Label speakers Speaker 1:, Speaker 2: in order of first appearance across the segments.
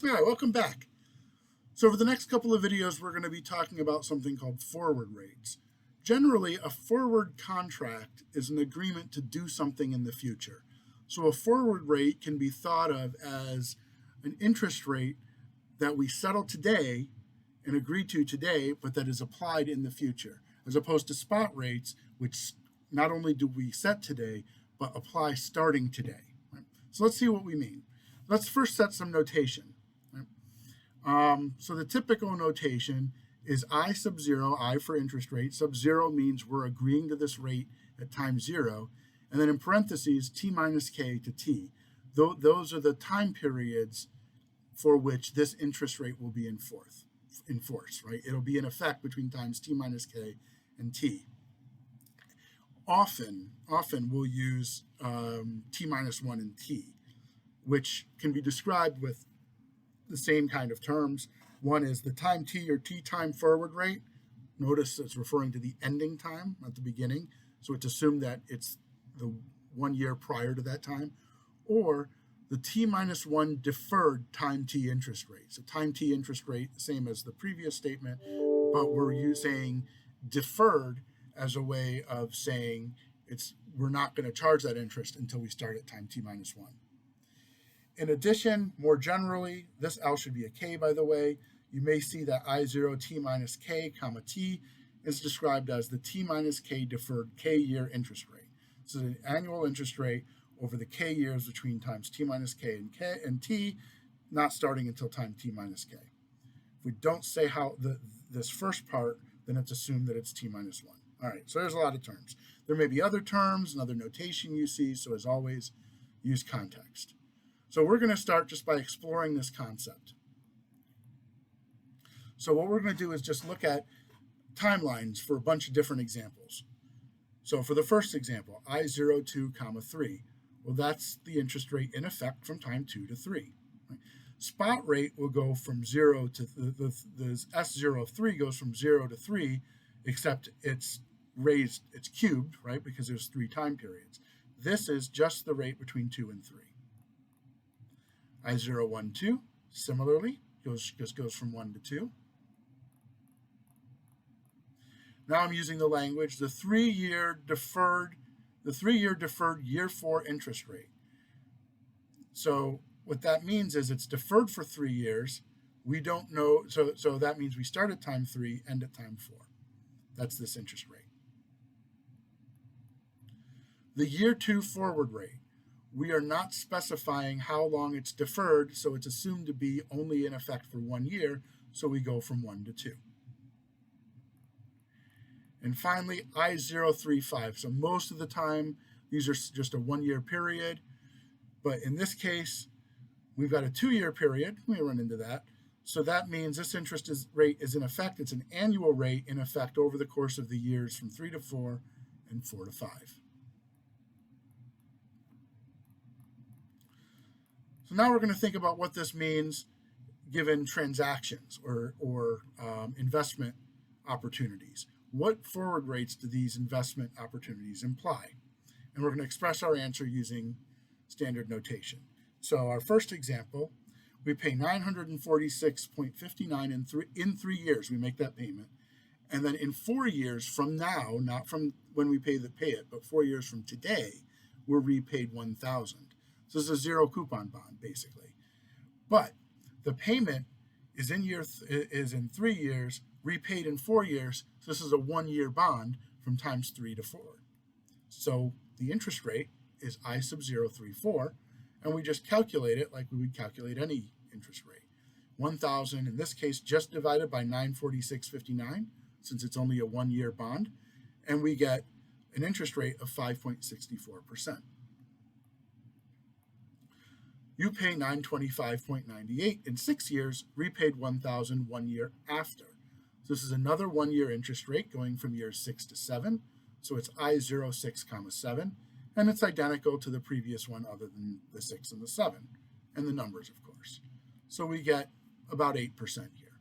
Speaker 1: All right, welcome back. So over the next couple of videos, we're going to be talking about something called forward rates. Generally, a forward contract is an agreement to do something in the future. So a forward rate can be thought of as an interest rate that we settle today and agree to today, but that is applied in the future, as opposed to spot rates, which not only do we set today, but apply starting today. Right? So let's see what we mean. Let's first set some notation. Right? So the typical notation is I sub zero, I for interest rate. Sub zero means we're agreeing to this rate at time zero. And then in parentheses, t minus k to t. Those are the time periods for which this interest rate will be in force, right? It'll be in effect between times t minus k and t. Often we'll use t minus 1 and t, which can be described with the same kind of terms. One is the time t or t time forward rate. Notice it's referring to the ending time, not the beginning. So it's assumed that it's the 1 year prior to that time. Or the t minus 1 deferred time t interest rate. So time t interest rate, same as the previous statement, but we're using deferred as a way of saying we're not going to charge that interest until we start at time t minus 1. In addition, more generally, this L should be a K, by the way. You may see that I0 T minus K, comma T is described as the T minus K deferred K year interest rate. So the annual interest rate over the K years between times T minus K and T, not starting until time T minus K. If we don't say how this first part, then it's assumed that it's T minus 1. All right, so there's a lot of terms. There may be other terms and other notation you see, so as always, use context. So we're going to start just by exploring this concept. So what we're going to do is just look at timelines for a bunch of different examples. So for the first example, I02, comma 3. Well, that's the interest rate in effect from time 2 to 3. Right? Spot rate will go from 0 to the S0 of 3 goes from 0 to 3, except it's raised, it's cubed, right? Because there's 3 time periods. This is just the rate between 2 and 3. I012, similarly, just goes from 1 to 2. Now I'm using the language, the three-year deferred year 4 interest rate. So what that means is it's deferred for 3 years. We don't know, so that means we start at time 3, end at time 4. That's this interest rate. The year 2 forward rate. We are not specifying how long it's deferred, so it's assumed to be only in effect for 1 year, so we go from 1 to 2. And finally, I035. So most of the time, these are just a 1 year period, but in this case, we've got a 2 year period. We run into that. So that means this interest rate is in effect. It's an annual rate in effect over the course of the years from 3 to 4 and 4 to 5. So now we're going to think about what this means given transactions or investment opportunities. What forward rates do these investment opportunities imply? And we're going to express our answer using standard notation. So our first example, we pay $946.59 in 3 years. We make that payment. And then in 4 years from now, not from when we pay it, but 4 years from today, we're repaid $1,000. So this is a zero coupon bond, basically. But the payment is in 3 years, repaid in 4 years. So this is a 1 year bond from times 3 to 4. So the interest rate is I sub 034, and we just calculate it like we would calculate any interest rate. 1,000 in this case just divided by 946.59, since it's only a 1 year bond, and we get an interest rate of 5.64%. You pay $925.98 in 6 years, repaid $1,000 1 year after. So this is another 1 year interest rate going from years 6 to 7. So it's I06, comma 7, and it's identical to the previous one other than the 6 and the 7, and the numbers, of course. So we get about 8% here.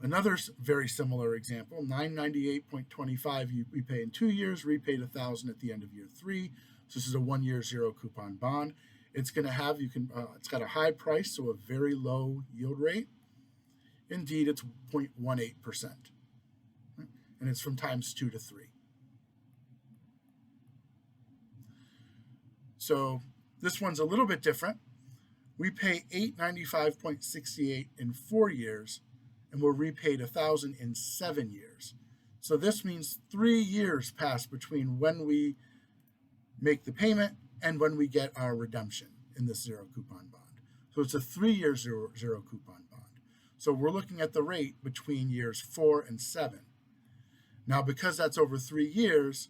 Speaker 1: Another very similar example, $998.25 we pay in 2 years, repaid $1,000 at the end of year 3. So this is a 1 year zero coupon bond. It's going to have, it's got a high price, so a very low yield rate. Indeed, it's 0.18%. And it's from times 2 to 3. So this one's a little bit different. We pay $895.68 in 4 years, and we're repaid $1,000 in 7 years. So this means 3 years pass between when we make the payment and when we get our redemption in this zero coupon bond. So it's a 3-year zero coupon bond. So we're looking at the rate between years 4 and 7. Now, because that's over 3 years,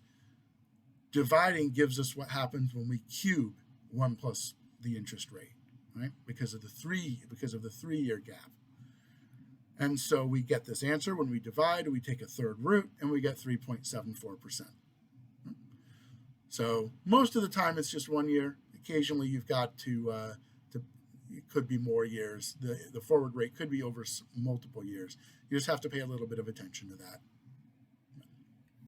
Speaker 1: dividing gives us what happens when we cube 1 plus the interest rate, right? Because of the 3-year gap. And so we get this answer when we divide, we take a third root, and we get 3.74%. So most of the time it's just 1 year. Occasionally you've got to it could be more years. The forward rate could be over multiple years. You just have to pay a little bit of attention to that.